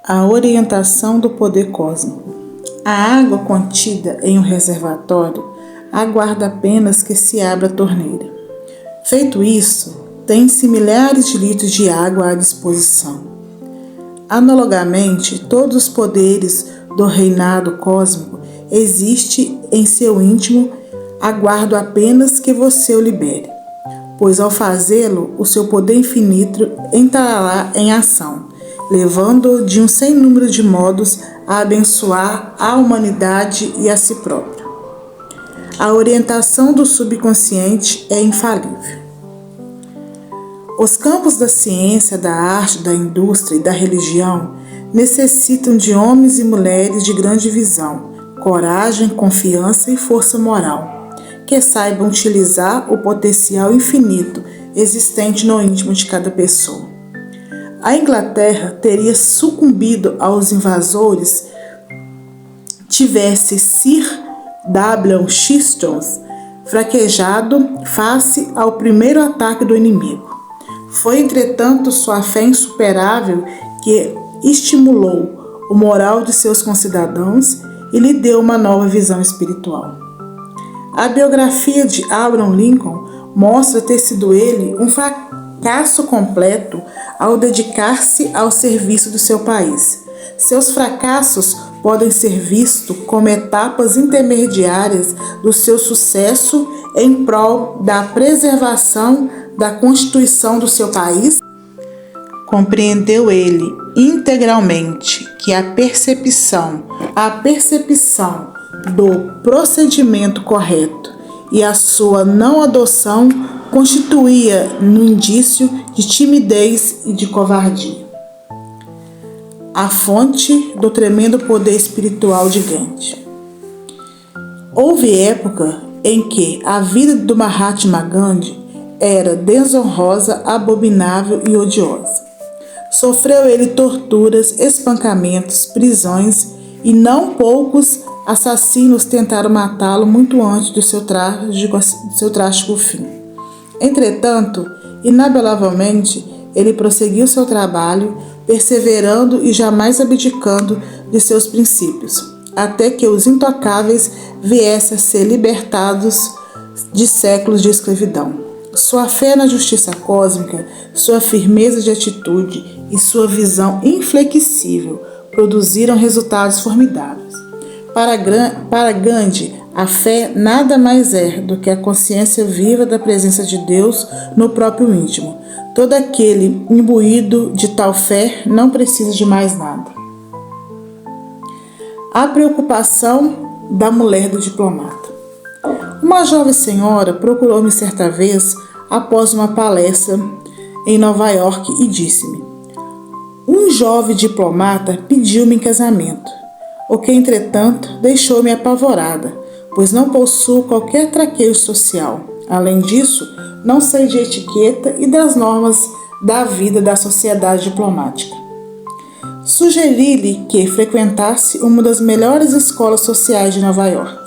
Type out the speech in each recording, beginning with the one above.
A orientação do poder cósmico. A água contida em um reservatório aguarda apenas que se abra a torneira. Feito isso, tem-se milhares de litros de água à disposição. Analogamente, todos os poderes do reinado cósmico existem em seu íntimo, aguardo apenas que você o libere, pois ao fazê-lo, o seu poder infinito entrará em ação, levando-o de um sem número de modos a abençoar a humanidade e a si próprio. A orientação do subconsciente é infalível. Os campos da ciência, da arte, da indústria e da religião necessitam de homens e mulheres de grande visão, coragem, confiança e força moral, que saibam utilizar o potencial infinito existente no íntimo de cada pessoa. A Inglaterra teria sucumbido aos invasores tivesse Sir W. Chesterton fraquejado face ao primeiro ataque do inimigo. Foi, entretanto, sua fé insuperável que estimulou o moral de seus concidadãos e lhe deu uma nova visão espiritual. A biografia de Abraham Lincoln mostra ter sido ele um fracasso completo ao dedicar-se ao serviço do seu país. Seus fracassos podem ser vistos como etapas intermediárias do seu sucesso em prol da preservação da Constituição do seu país. Compreendeu ele integralmente que a percepção do procedimento correto e a sua não adoção constituía um indício de timidez e de covardia. A fonte do tremendo poder espiritual de Gandhi. Houve época em que a vida do Mahatma Gandhi era desonrosa, abominável e odiosa. Sofreu ele torturas, espancamentos, prisões e não poucos assassinos tentaram matá-lo muito antes do seu trágico fim. Entretanto, inabalavelmente, ele prosseguiu seu trabalho, perseverando e jamais abdicando de seus princípios, até que os intocáveis viessem a ser libertados de séculos de escravidão. Sua fé na justiça cósmica, sua firmeza de atitude e sua visão inflexível produziram resultados formidáveis. Para Gandhi, a fé nada mais é do que a consciência viva da presença de Deus no próprio íntimo. Todo aquele imbuído de tal fé não precisa de mais nada. A preocupação da mulher do diplomata. Uma jovem senhora procurou-me certa vez após uma palestra em Nova York e disse-me: um jovem diplomata pediu-me em casamento, o que, entretanto, deixou-me apavorada, pois não possuo qualquer traquejo social. Além disso, não sei de etiqueta e das normas da vida da sociedade diplomática. Sugeri-lhe que frequentasse uma das melhores escolas sociais de Nova York,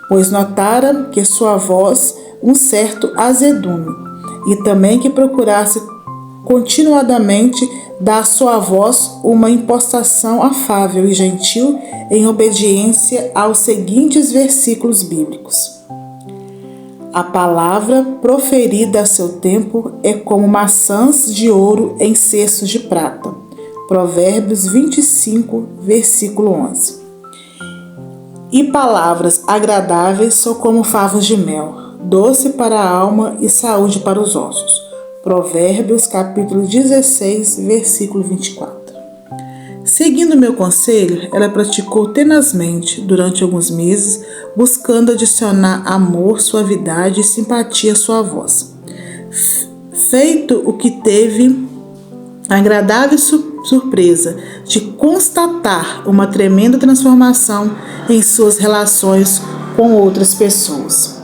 pois notara que sua voz um certo azedume, e também que procurasse continuadamente dar à sua voz uma impostação afável e gentil em obediência aos seguintes versículos bíblicos. A palavra proferida a seu tempo é como maçãs de ouro em cestos de prata. Provérbios 25, versículo 11. E palavras agradáveis são como favos de mel, doce para a alma e saúde para os ossos. Provérbios capítulo 16, versículo 24. Seguindo meu conselho, ela praticou tenazmente durante alguns meses, buscando adicionar amor, suavidade e simpatia à sua voz. Feito o que teve a agradável surpresa de constatar uma tremenda transformação em suas relações com outras pessoas.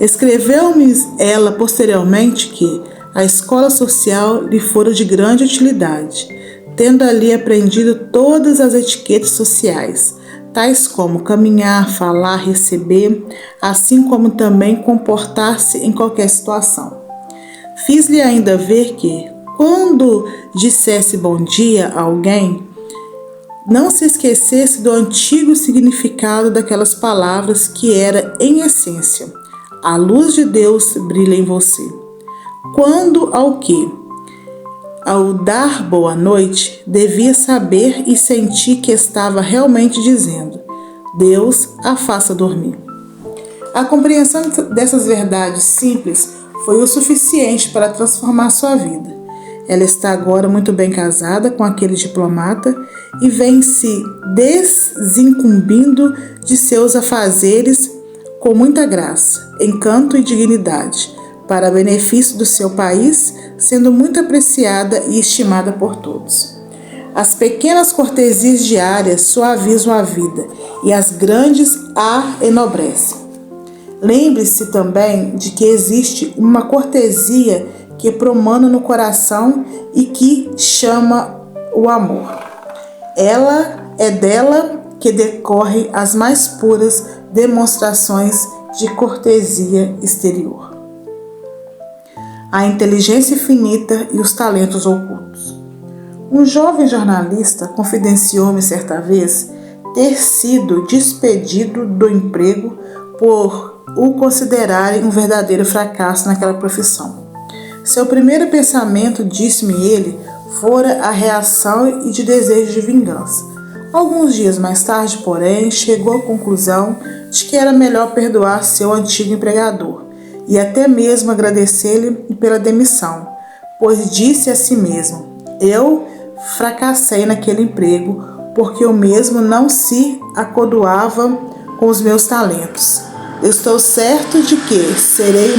Escreveu-me ela posteriormente que a escola social lhe fora de grande utilidade, tendo ali aprendido todas as etiquetas sociais, tais como caminhar, falar, receber, assim como também comportar-se em qualquer situação. Fiz-lhe ainda ver que, quando dissesse bom dia a alguém, não se esquecesse do antigo significado daquelas palavras que era, em essência, a luz de Deus brilha em você. Quando ao que? Ao dar boa noite, devia saber e sentir que estava realmente dizendo: Deus a faça dormir. A compreensão dessas verdades simples foi o suficiente para transformar sua vida. Ela está agora muito bem casada com aquele diplomata e vem se desincumbindo de seus afazeres com muita graça, encanto e dignidade, para benefício do seu país, sendo muito apreciada e estimada por todos. As pequenas cortesias diárias suavizam a vida e as grandes a enobrecem. Lembre-se também de que existe uma cortesia que promana no coração e que chama o amor. Ela é dela que decorrem as mais puras demonstrações de cortesia exterior. A inteligência infinita e os talentos ocultos. Um jovem jornalista confidenciou-me certa vez ter sido despedido do emprego por o considerarem um verdadeiro fracasso naquela profissão. Seu primeiro pensamento, disse-me ele, fora a reação e de desejo de vingança. Alguns dias mais tarde, porém, chegou à conclusão de que era melhor perdoar seu antigo empregador e até mesmo agradecer-lhe pela demissão, pois disse a si mesmo: eu fracassei naquele emprego porque eu mesmo não se acodoava com os meus talentos. Estou certo de que serei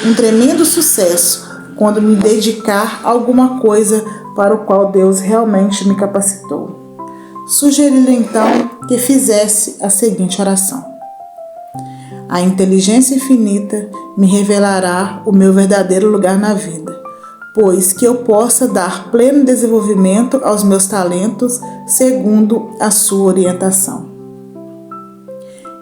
um tremendo sucesso quando me dedicar a alguma coisa para o qual Deus realmente me capacitou. Sugeri-lhe então que fizesse a seguinte oração: a inteligência infinita me revelará o meu verdadeiro lugar na vida, pois que eu possa dar pleno desenvolvimento aos meus talentos segundo a sua orientação.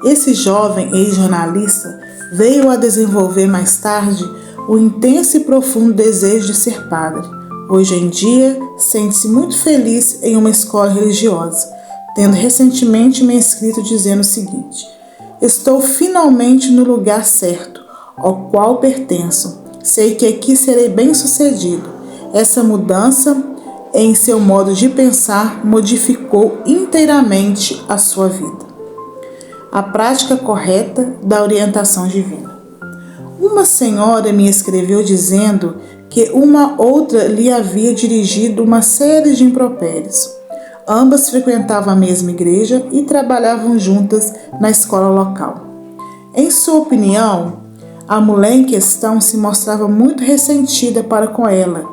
Esse jovem ex-jornalista veio a desenvolver mais tarde o intenso e profundo desejo de ser padre. Hoje em dia, sente-se muito feliz em uma escola religiosa, tendo recentemente me escrito dizendo o seguinte: estou finalmente no lugar certo, ao qual pertenço. Sei que aqui serei bem-sucedido. Essa mudança em seu modo de pensar modificou inteiramente a sua vida. A prática correta da orientação divina. Uma senhora me escreveu dizendo que uma outra lhe havia dirigido uma série de impropérios. Ambas frequentavam a mesma igreja e trabalhavam juntas na escola local. Em sua opinião, a mulher em questão se mostrava muito ressentida para com ela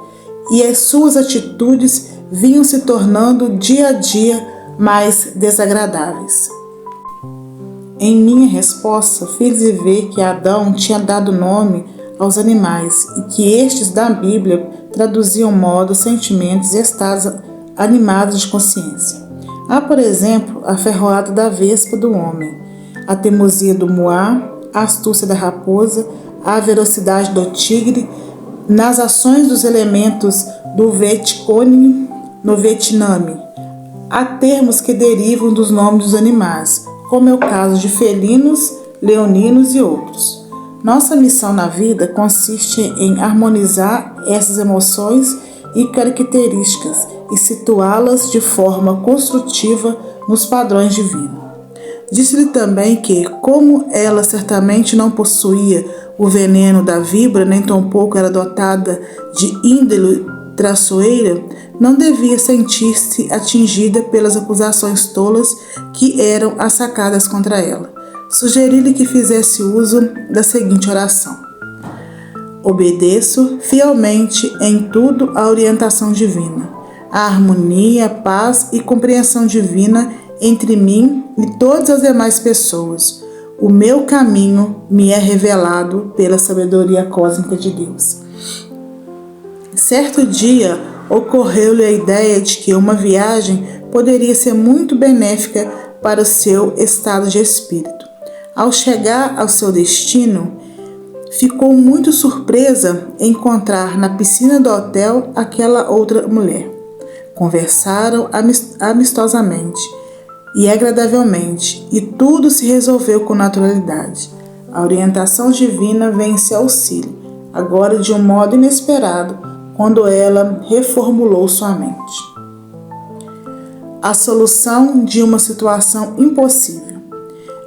e as suas atitudes vinham se tornando dia a dia mais desagradáveis. Em minha resposta, fiz-lhe ver que Adão tinha dado nome aos animais e que estes da Bíblia traduziam modos, sentimentos e estados animados de consciência. Há, por exemplo, a ferroada da vespa do homem, a teimosia do moá, a astúcia da raposa, a velocidade do tigre, nas ações dos elementos do Vietcong no Vietnã. Há termos que derivam dos nomes dos animais, como é o caso de felinos, leoninos e outros. Nossa missão na vida consiste em harmonizar essas emoções e características e situá-las de forma construtiva nos padrões divinos. Disse-lhe também que, como ela certamente não possuía o veneno da víbora, nem tampouco era dotada de índole traiçoeira, não devia sentir-se atingida pelas acusações tolas que eram assacadas contra ela. Sugeri-lhe que fizesse uso da seguinte oração: obedeço fielmente em tudo a orientação divina, a harmonia, a paz e compreensão divina entre mim e todas as demais pessoas. O meu caminho me é revelado pela sabedoria cósmica de Deus. Certo dia, ocorreu-lhe a ideia de que uma viagem poderia ser muito benéfica para o seu estado de espírito. Ao chegar ao seu destino, ficou muito surpresa em encontrar na piscina do hotel aquela outra mulher. Conversaram amistosamente e agradavelmente, e tudo se resolveu com naturalidade. A orientação divina vem em seu auxílio, agora de um modo inesperado, quando ela reformulou sua mente. A solução de uma situação impossível.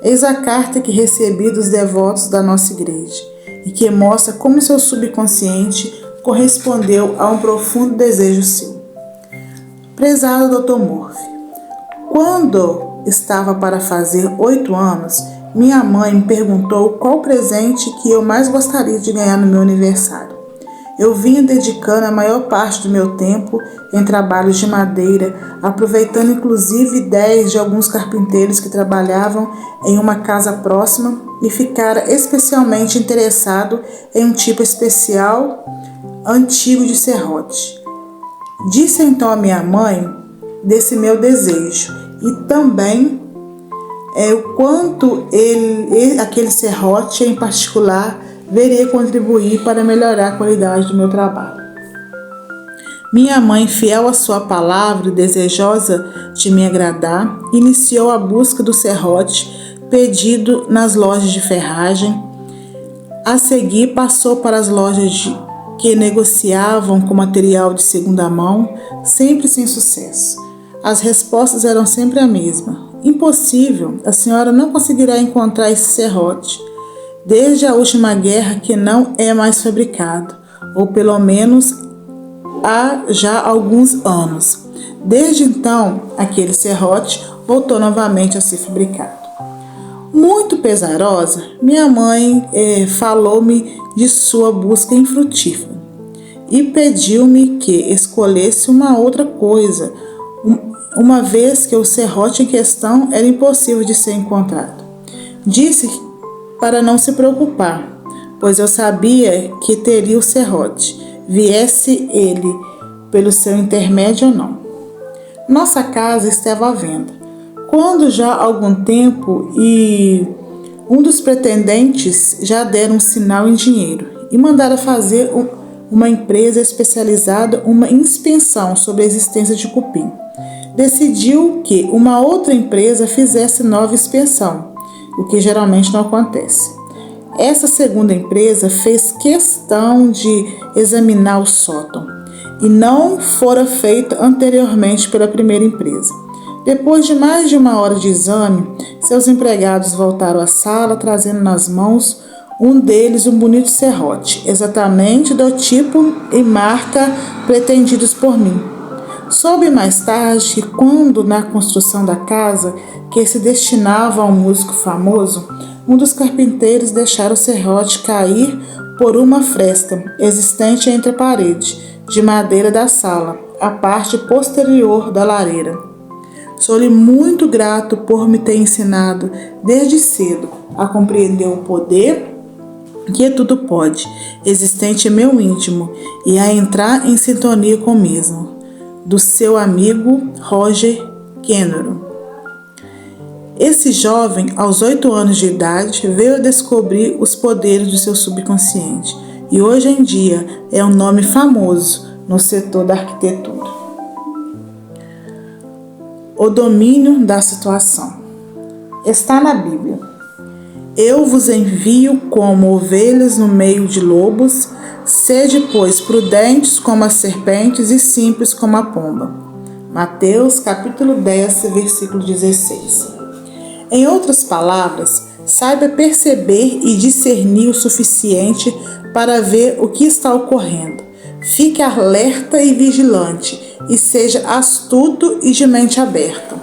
Eis a carta que recebi dos devotos da nossa igreja e que mostra como seu subconsciente correspondeu a um profundo desejo seu. Prezado Dr. Murphy, quando estava para fazer 8 anos, minha mãe me perguntou qual presente que eu mais gostaria de ganhar no meu aniversário. Eu vinha dedicando a maior parte do meu tempo em trabalhos de madeira, aproveitando inclusive ideias de alguns carpinteiros que trabalhavam em uma casa próxima e ficara especialmente interessado em um tipo especial antigo de serrote. Disse então a minha mãe desse meu desejo e também o quanto aquele serrote em particular veria contribuir para melhorar a qualidade do meu trabalho. Minha mãe, fiel à sua palavra e desejosa de me agradar, iniciou a busca do serrote pedido nas lojas de ferragem. A seguir, passou para as lojas que negociavam com material de segunda mão, sempre sem sucesso. As respostas eram sempre a mesma. Impossível, a senhora não conseguirá encontrar esse serrote. Desde a última guerra que não é mais fabricado, ou pelo menos há já alguns anos. Desde então, aquele serrote voltou novamente a ser fabricado. Muito pesarosa, minha mãe falou-me de sua busca infrutífera e pediu-me que escolhesse uma outra coisa, uma vez que o serrote em questão era impossível de ser encontrado. Disse para não se preocupar, pois eu sabia que teria o serrote, viesse ele pelo seu intermédio ou não. Nossa casa estava à venda. Quando já há algum tempo e um dos pretendentes já deram um sinal em dinheiro e mandaram fazer uma empresa especializada uma inspeção sobre a existência de cupim. Decidiu que uma outra empresa fizesse nova inspeção, o que geralmente não acontece. Essa segunda empresa fez questão de examinar o sótão e não fora feito anteriormente pela primeira empresa. Depois de mais de 1 hora de exame, seus empregados voltaram à sala trazendo nas mãos um deles um bonito serrote, exatamente do tipo e marca pretendidos por mim. Soube mais tarde que quando na construção da casa que se destinava a um músico famoso, um dos carpinteiros deixara o serrote cair por uma fresta existente entre a parede de madeira da sala, a parte posterior da lareira. Sou-lhe muito grato por me ter ensinado desde cedo a compreender o poder que tudo pode, existente em meu íntimo, e a entrar em sintonia com o mesmo. Do seu amigo Roger Cameron. Esse jovem, aos 8 anos de idade, veio a descobrir os poderes do seu subconsciente e hoje em dia é um nome famoso no setor da arquitetura. O domínio da situação. Está na Bíblia. Eu vos envio como ovelhas no meio de lobos, sede, pois, prudentes como as serpentes e simples como a pomba. Mateus, capítulo 10, versículo 16. Em outras palavras, saiba perceber e discernir o suficiente para ver o que está ocorrendo. Fique alerta e vigilante e seja astuto e de mente aberta,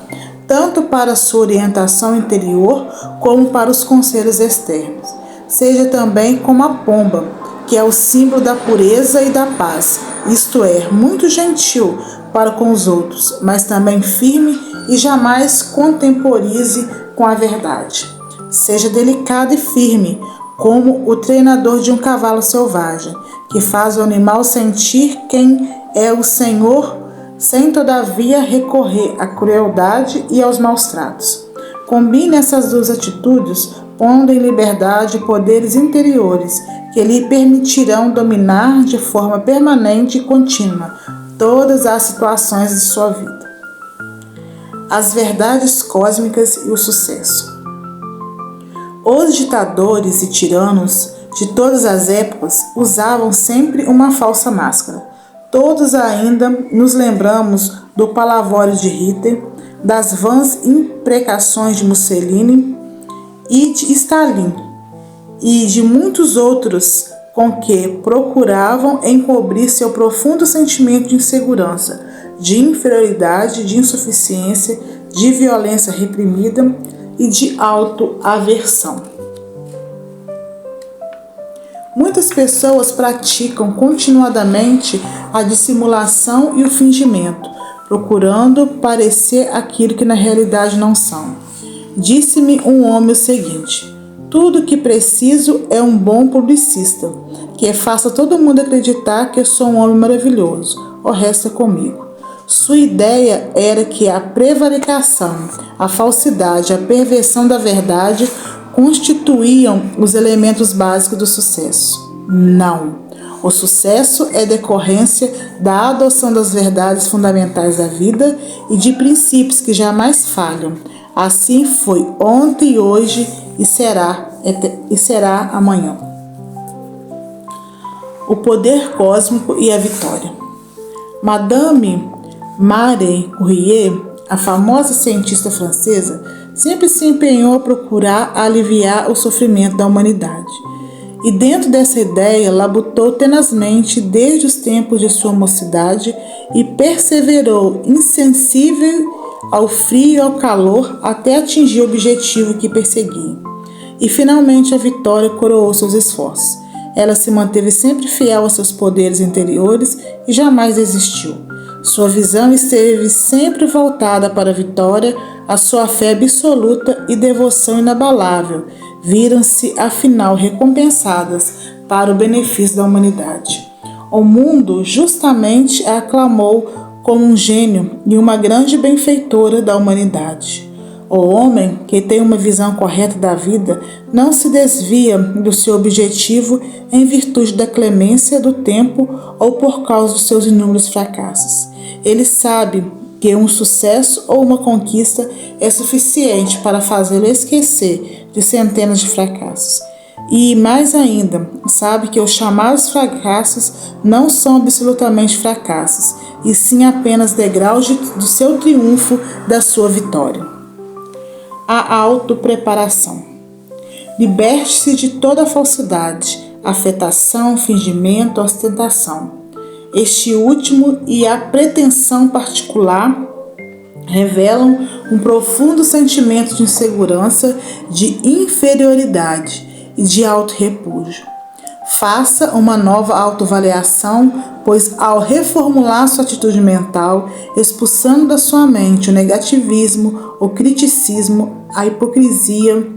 tanto para sua orientação interior como para os conselhos externos. Seja também como a pomba, que é o símbolo da pureza e da paz, isto é, muito gentil para com os outros, mas também firme e jamais contemporize com a verdade. Seja delicado e firme, como o treinador de um cavalo selvagem, que faz o animal sentir quem é o senhor, sem todavia recorrer à crueldade e aos maus tratos. Combine essas duas atitudes, pondo em liberdade poderes interiores que lhe permitirão dominar de forma permanente e contínua todas as situações de sua vida. As verdades cósmicas e o sucesso. Os ditadores e tiranos de todas as épocas usavam sempre uma falsa máscara. Todos ainda nos lembramos do palavório de Hitler, das vãs imprecações de Mussolini e de Stalin, e de muitos outros com que procuravam encobrir seu profundo sentimento de insegurança, de inferioridade, de insuficiência, de violência reprimida e de autoaversão. Muitas pessoas praticam continuadamente a dissimulação e o fingimento, procurando parecer aquilo que na realidade não são. Disse-me um homem o seguinte: tudo que preciso é um bom publicista, que faça todo mundo acreditar que eu sou um homem maravilhoso, o resto é comigo. Sua ideia era que a prevaricação, a falsidade, a perversão da verdade constituíam os elementos básicos do sucesso. Não. O sucesso é decorrência da adoção das verdades fundamentais da vida e de princípios que jamais falham. Assim foi ontem e hoje e será amanhã. O poder cósmico e a vitória. Madame Marie Curie, a famosa cientista francesa, sempre se empenhou a procurar aliviar o sofrimento da humanidade. E dentro dessa ideia, labutou tenazmente desde os tempos de sua mocidade e perseverou insensível ao frio e ao calor até atingir o objetivo que perseguia. E finalmente a vitória coroou seus esforços. Ela se manteve sempre fiel aos seus poderes interiores e jamais desistiu. Sua visão esteve sempre voltada para a vitória, a sua fé absoluta e devoção inabalável viram-se afinal recompensadas para o benefício da humanidade. O mundo justamente a aclamou como um gênio e uma grande benfeitora da humanidade. O homem que tem uma visão correta da vida não se desvia do seu objetivo em virtude da clemência do tempo ou por causa dos seus inúmeros fracassos. Ele sabe que um sucesso ou uma conquista é suficiente para fazê-lo esquecer de centenas de fracassos. E, mais ainda, sabe que os chamados fracassos não são absolutamente fracassos, e sim apenas degraus do seu triunfo, da sua vitória. A autopreparação. Liberte-se de toda falsidade, afetação, fingimento, ostentação. Este último e a pretensão particular revelam um profundo sentimento de insegurança, de inferioridade e de auto-repúdio. Faça uma nova autoavaliação, pois ao reformular sua atitude mental, expulsando da sua mente o negativismo, o criticismo, a hipocrisia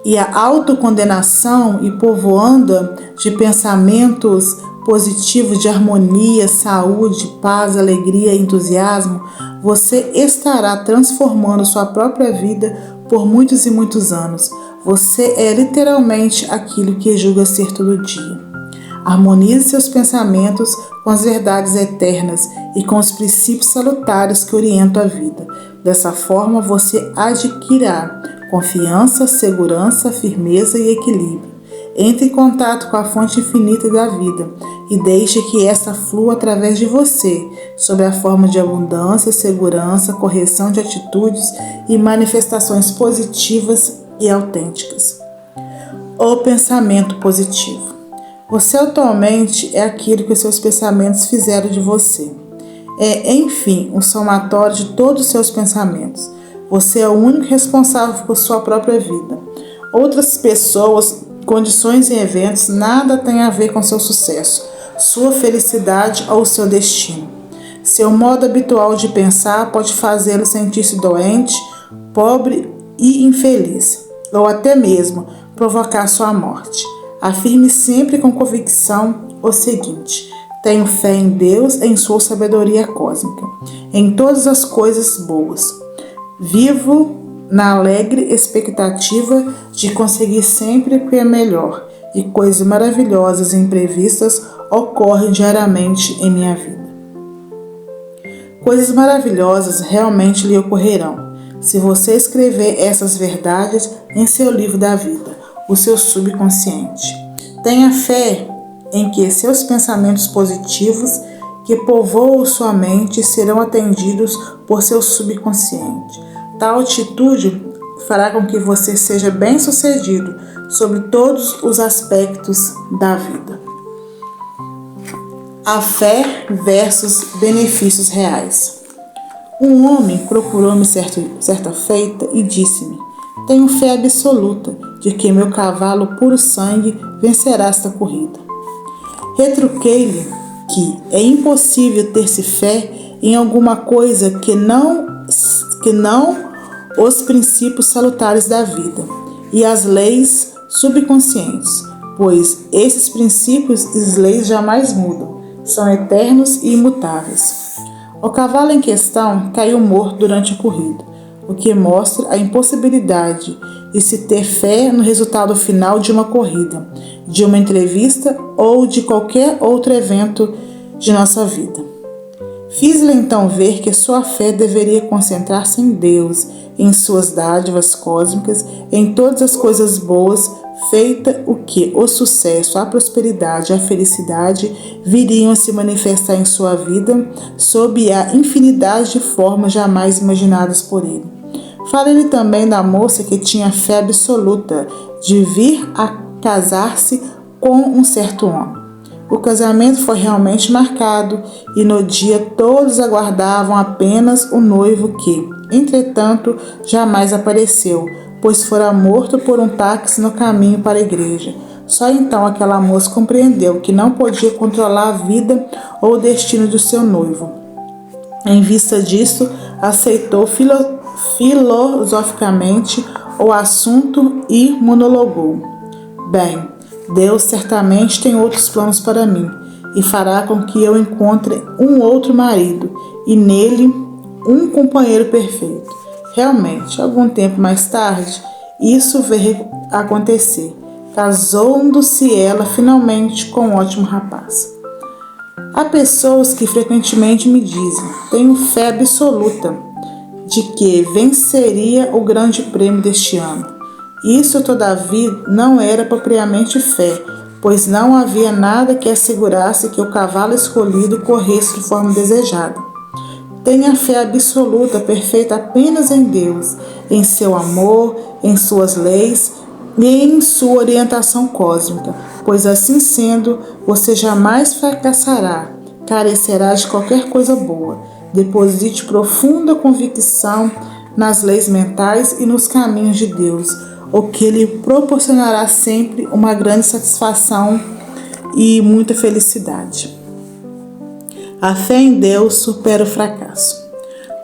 e a autocondenação e povoando-a de pensamentos positivos de harmonia, saúde, paz, alegria e entusiasmo, você estará transformando sua própria vida por muitos e muitos anos. Você é literalmente aquilo que julga ser todo dia. Harmonize seus pensamentos com as verdades eternas e com os princípios salutares que orientam a vida. Dessa forma, você adquirirá confiança, segurança, firmeza e equilíbrio. Entre em contato com a fonte infinita da vida e deixe que esta flua através de você, sob a forma de abundância, segurança, correção de atitudes e manifestações positivas e autênticas. O pensamento positivo. Você atualmente é aquilo que os seus pensamentos fizeram de você. É, enfim, um somatório de todos os seus pensamentos. Você é o único responsável por sua própria vida. Outras pessoas, condições e eventos nada têm a ver com seu sucesso, sua felicidade ou seu destino. Seu modo habitual de pensar pode fazê-lo sentir-se doente, pobre e infeliz, ou até mesmo provocar sua morte. Afirme sempre com convicção o seguinte: tenho fé em Deus, em sua sabedoria cósmica, em todas as coisas boas. Vivo na alegre expectativa de conseguir sempre o que é melhor, e coisas maravilhosas e imprevistas ocorrem diariamente em minha vida. Coisas maravilhosas realmente lhe ocorrerão, se você escrever essas verdades em seu livro da vida, o seu subconsciente. Tenha fé em que seus pensamentos positivos que povoam sua mente serão atendidos por seu subconsciente. Tal atitude fará com que você seja bem-sucedido sobre todos os aspectos da vida. A fé versus benefícios reais. Um homem procurou-me certa feita e disse-me: tenho fé absoluta de que meu cavalo puro sangue vencerá esta corrida. Retruquei-lhe que é impossível ter-se fé em alguma coisa que não os princípios salutares da vida e as leis subconscientes, pois esses princípios e leis jamais mudam, são eternos e imutáveis. O cavalo em questão caiu morto durante a corrida, o que mostra a impossibilidade de se ter fé no resultado final de uma corrida, de uma entrevista ou de qualquer outro evento de nossa vida. Fiz-lhe então ver que sua fé deveria concentrar-se em Deus, em suas dádivas cósmicas, em todas as coisas boas, feita o que o sucesso, a prosperidade e a felicidade viriam a se manifestar em sua vida sob a infinidade de formas jamais imaginadas por ele. Falei-lhe também da moça que tinha fé absoluta de vir a casar-se com um certo homem. O casamento foi realmente marcado e no dia todos aguardavam apenas o noivo que, entretanto, jamais apareceu, pois fora morto por um táxi no caminho para a igreja. Só então aquela moça compreendeu que não podia controlar a vida ou o destino do seu noivo. Em vista disso, aceitou filosoficamente o assunto e monologou: bem, Deus certamente tem outros planos para mim e fará com que eu encontre um outro marido e nele um companheiro perfeito. Realmente, algum tempo mais tarde, isso veio acontecer, casando-se ela finalmente com um ótimo rapaz. Há pessoas que frequentemente me dizem: tenho fé absoluta de que venceria o grande prêmio deste ano. Isso, todavia, não era propriamente fé, pois não havia nada que assegurasse que o cavalo escolhido corresse de forma desejada. Tenha fé absoluta, perfeita apenas em Deus, em seu amor, em suas leis e em sua orientação cósmica, pois assim sendo, você jamais fracassará, carecerá de qualquer coisa boa. Deposite profunda convicção nas leis mentais e nos caminhos de Deus, o que lhe proporcionará sempre uma grande satisfação e muita felicidade. A fé em Deus supera o fracasso.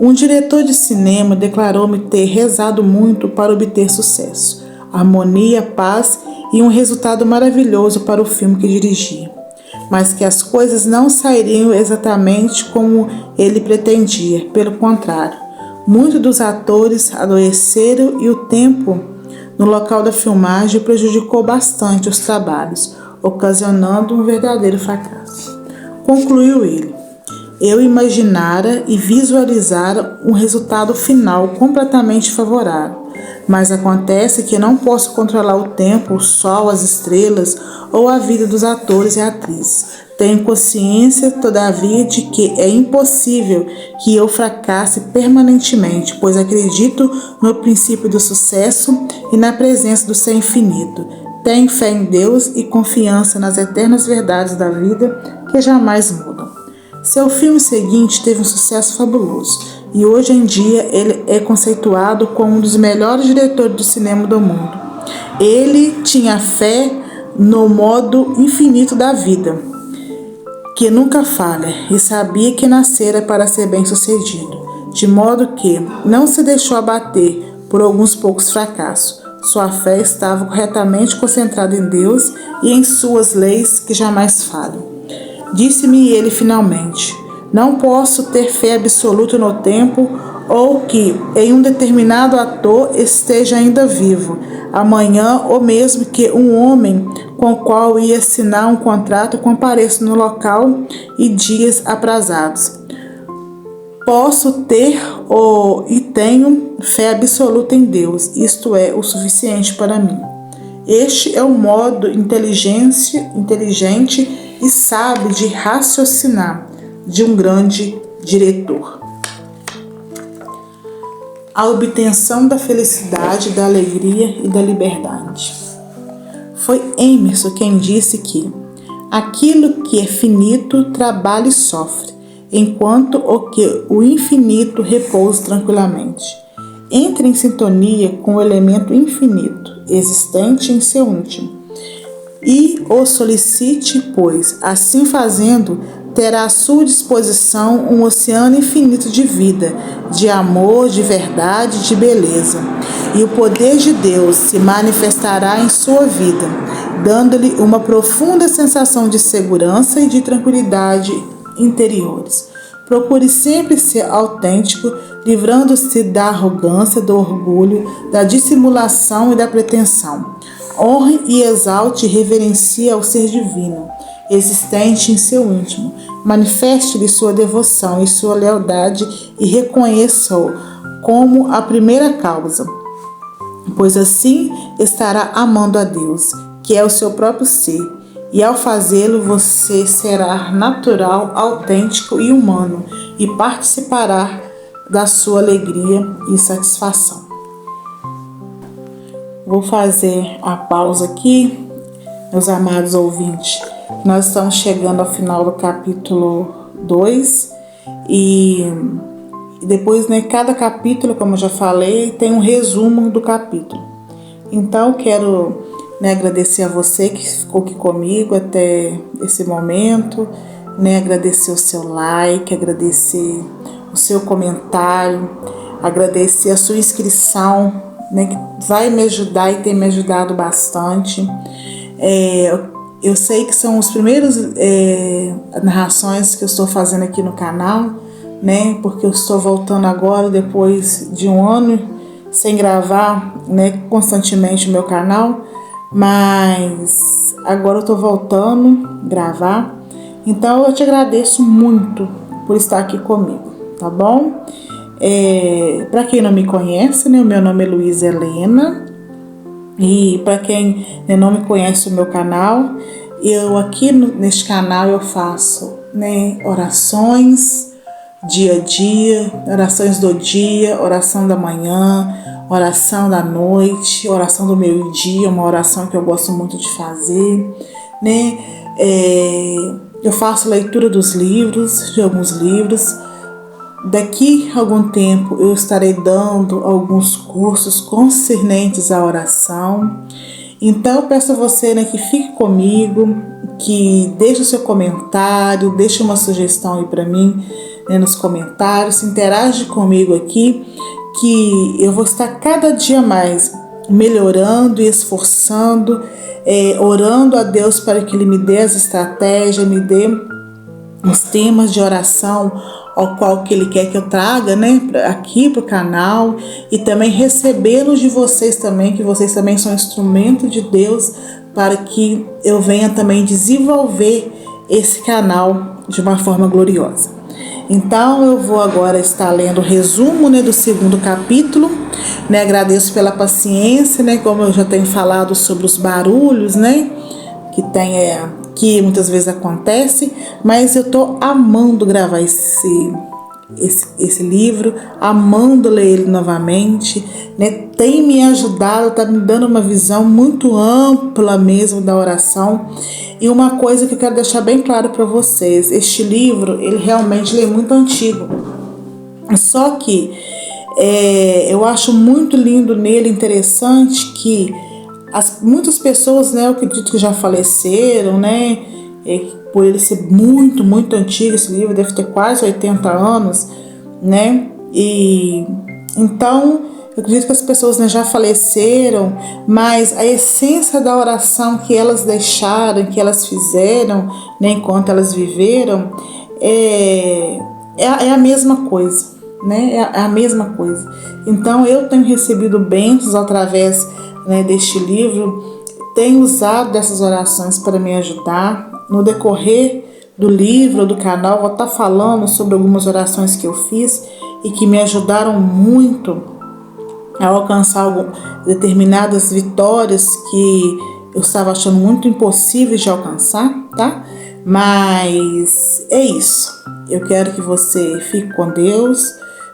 Um diretor de cinema declarou-me ter rezado muito para obter sucesso, harmonia, paz e um resultado maravilhoso para o filme que dirigia, mas que as coisas não sairiam exatamente como ele pretendia. Pelo contrário, muitos dos atores adoeceram e o tempo no local da filmagem prejudicou bastante os trabalhos, ocasionando um verdadeiro fracasso. Concluiu ele: eu imaginara e visualizara um resultado final completamente favorável, mas acontece que não posso controlar o tempo, o sol, as estrelas ou a vida dos atores e atrizes. Tenho consciência, todavia, de que é impossível que eu fracasse permanentemente, pois acredito no princípio do sucesso e na presença do Ser Infinito. Tenho fé em Deus e confiança nas eternas verdades da vida que jamais mudam. Seu filme seguinte teve um sucesso fabuloso e hoje em dia ele é conceituado como um dos melhores diretores do cinema do mundo. Ele tinha fé no modo infinito da vida, que nunca falha, e sabia que nascera para ser bem-sucedido, de modo que não se deixou abater por alguns poucos fracassos. Sua fé estava corretamente concentrada em Deus e em suas leis que jamais falham. Disse-me ele finalmente: não posso ter fé absoluta no tempo ou que em um determinado ator esteja ainda vivo, amanhã, ou mesmo que um homem com o qual ia assinar um contrato compareça no local e dias aprazados. Posso ter e tenho fé absoluta em Deus, isto é o suficiente para mim. Este é o modo inteligente e sábio de raciocinar de um grande diretor. A obtenção da felicidade, da alegria e da liberdade. Foi Emerson quem disse que aquilo que é finito trabalha e sofre, enquanto o infinito repousa tranquilamente. Entre em sintonia com o elemento infinito, existente em seu íntimo, e o solicite, pois, assim fazendo, terá à sua disposição um oceano infinito de vida, de amor, de verdade, de beleza. E o poder de Deus se manifestará em sua vida, dando-lhe uma profunda sensação de segurança e de tranquilidade interiores. Procure sempre ser autêntico, livrando-se da arrogância, do orgulho, da dissimulação e da pretensão. Honre e exalte e reverencie ao ser divino, existente em seu íntimo. Manifeste-lhe sua devoção e sua lealdade e reconheça-o como a primeira causa, pois assim estará amando a Deus, que é o seu próprio ser. E ao fazê-lo, você será natural, autêntico e humano e participará da sua alegria e satisfação. Vou fazer a pausa aqui, meus amados ouvintes. Nós estamos chegando ao final do capítulo 2 e depois, né, cada capítulo, como eu já falei, tem um resumo do capítulo. Então, quero agradecer a você que ficou aqui comigo até esse momento, agradecer o seu like, agradecer o seu comentário, agradecer a sua inscrição, que vai me ajudar e tem me ajudado bastante. Eu sei que são os primeiros narrações que eu estou fazendo aqui no canal, porque eu estou voltando agora depois de um ano sem gravar constantemente o meu canal, mas agora eu estou voltando a gravar. Então eu te agradeço muito por estar aqui comigo, tá bom? Para quem não me conhece, o meu nome é Luísa Helena, e para quem não me conhece o meu canal, eu aqui neste canal eu faço orações dia a dia, orações do dia, oração da manhã, oração da noite, oração do meio-dia, uma oração que eu gosto muito de fazer, eu faço leitura dos livros, de alguns livros. Daqui a algum tempo eu estarei dando alguns cursos concernentes à oração. Então eu peço a você que fique comigo, que deixe o seu comentário, deixe uma sugestão aí para mim nos comentários, interage comigo aqui, que eu vou estar cada dia mais melhorando e esforçando, orando a Deus para que Ele me dê as estratégias, me dê os temas de oração ao qual que Ele quer que eu traga aqui para o canal, e também recebê-los de vocês também, que vocês também são instrumento de Deus para que eu venha também desenvolver esse canal de uma forma gloriosa. Então eu vou agora estar lendo o resumo do segundo capítulo, agradeço pela paciência, como eu já tenho falado sobre os barulhos, que muitas vezes acontece, mas eu estou amando gravar esse livro, amando ler ele novamente, tem me ajudado, está me dando uma visão muito ampla mesmo da oração. E uma coisa que eu quero deixar bem claro para vocês, este livro, ele realmente é muito antigo, só que eu acho muito lindo nele, interessante, que muitas pessoas, eu acredito que já faleceram, por ele ser muito, muito antigo. Esse livro deve ter quase 80 anos, e então eu acredito que as pessoas já faleceram, mas a essência da oração que elas deixaram, que elas fizeram, enquanto elas viveram, é a mesma coisa, É a mesma coisa. Então eu tenho recebido bênçãos através deste livro, tenho usado dessas orações para me ajudar no decorrer do livro ou do canal, vou estar falando sobre algumas orações que eu fiz e que me ajudaram muito a alcançar determinadas vitórias que eu estava achando muito impossíveis de alcançar, tá? Mas é isso. Eu quero que você fique com Deus,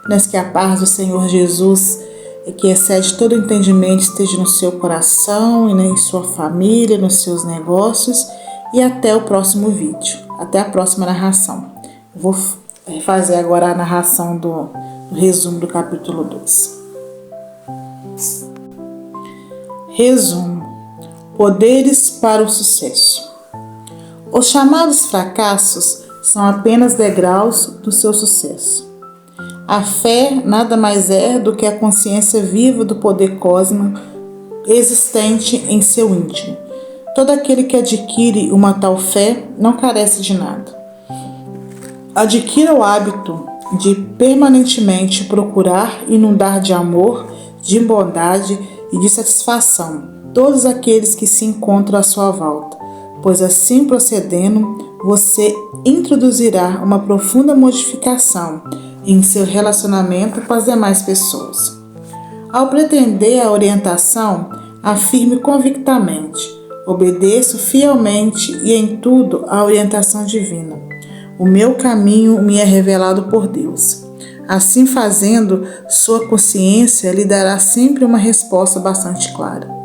mas que a paz do Senhor Jesus, que excede todo entendimento, esteja no seu coração e em sua família, nos seus negócios. E até o próximo vídeo, até a próxima narração. Eu vou fazer agora a narração do resumo do capítulo 2. Resumo: poderes para o sucesso. Os chamados fracassos são apenas degraus do seu sucesso. A fé nada mais é do que a consciência viva do poder cósmico existente em seu íntimo. Todo aquele que adquire uma tal fé não carece de nada. Adquira o hábito de permanentemente procurar inundar de amor, de bondade e de satisfação todos aqueles que se encontram à sua volta, pois assim procedendo, você introduzirá uma profunda modificação em seu relacionamento com as demais pessoas. Ao pretender a orientação, afirme convictamente: obedeço fielmente e em tudo à orientação divina. O meu caminho me é revelado por Deus. Assim fazendo, sua consciência lhe dará sempre uma resposta bastante clara.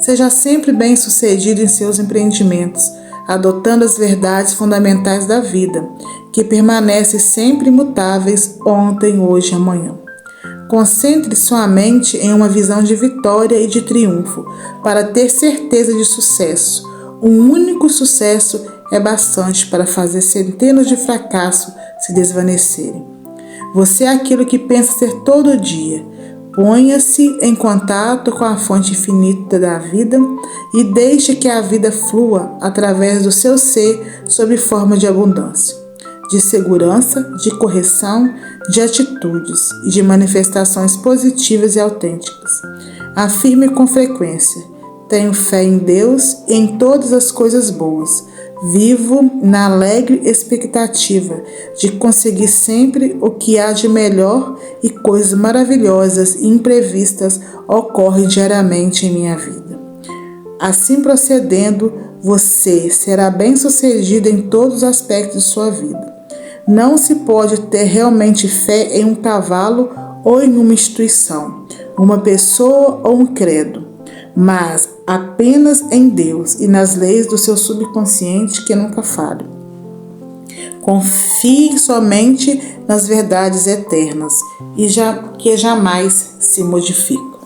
Seja sempre bem-sucedido em seus empreendimentos, adotando as verdades fundamentais da vida, que permanecem sempre imutáveis ontem, hoje e amanhã. Concentre sua mente em uma visão de vitória e de triunfo, para ter certeza de sucesso. Um único sucesso é bastante para fazer centenas de fracassos se desvanecerem. Você é aquilo que pensa ser todo dia. Ponha-se em contato com a fonte infinita da vida e deixe que a vida flua através do seu ser sob forma de abundância, de segurança, de correção, de atitudes e de manifestações positivas e autênticas. Afirme com frequência: tenho fé em Deus e em todas as coisas boas. Vivo na alegre expectativa de conseguir sempre o que há de melhor e coisas maravilhosas e imprevistas ocorrem diariamente em minha vida. Assim procedendo, você será bem-sucedido em todos os aspectos de sua vida. Não se pode ter realmente fé em um cavalo ou em uma instituição, uma pessoa ou um credo, mas apenas em Deus e nas leis do seu subconsciente que nunca falham. Confie somente nas verdades eternas e que jamais se modificam.